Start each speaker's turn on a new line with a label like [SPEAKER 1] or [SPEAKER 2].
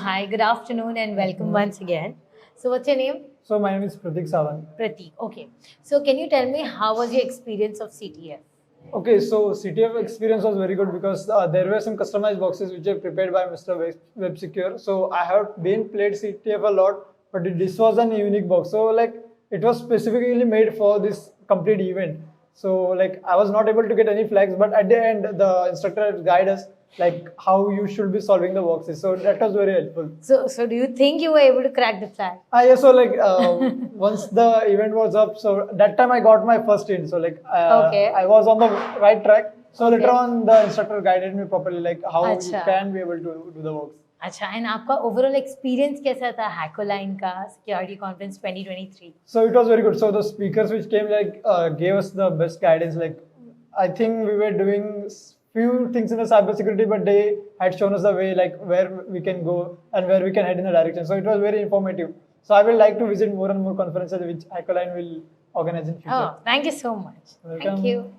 [SPEAKER 1] hi, good afternoon and welcome once again. So what's your name?
[SPEAKER 2] So my name is Pratik Sawant.
[SPEAKER 1] Pratik. Okay. So can you tell me how was your experience of CTF?
[SPEAKER 2] Okay, so CTF experience was very good because there were some customized boxes which are prepared by Mr. Mrwebsecure. So I have been played CTF a lot, but this was an unique box. So like it was specifically made for this complete event. So like I was not able to get any flags, but at the end the instructor guided us like how you should be solving the boxes. So that was very helpful.
[SPEAKER 1] So do you think you were able to crack the flag?
[SPEAKER 2] Yeah, so like once the event was up, so that time I got my first in. So like
[SPEAKER 1] Okay.
[SPEAKER 2] I was on the right track. So
[SPEAKER 1] Okay.
[SPEAKER 2] later on the instructor guided me properly like how you
[SPEAKER 1] Acha.
[SPEAKER 2] can be able to do the works.
[SPEAKER 1] अच्छा, and आपका overall experience कैसा था HackOline का Security Conference 2023?
[SPEAKER 2] So it was very good. So the speakers which came like gave us the best guidance. Like I think we were doing few things in the cybersecurity, but they had shown us the way like where we can go and where we can head in the direction. So it was very informative. So I would like to visit more and more conferences which HackOline will organize in future.
[SPEAKER 1] Oh, thank you so much.
[SPEAKER 2] Welcome.
[SPEAKER 1] Thank you.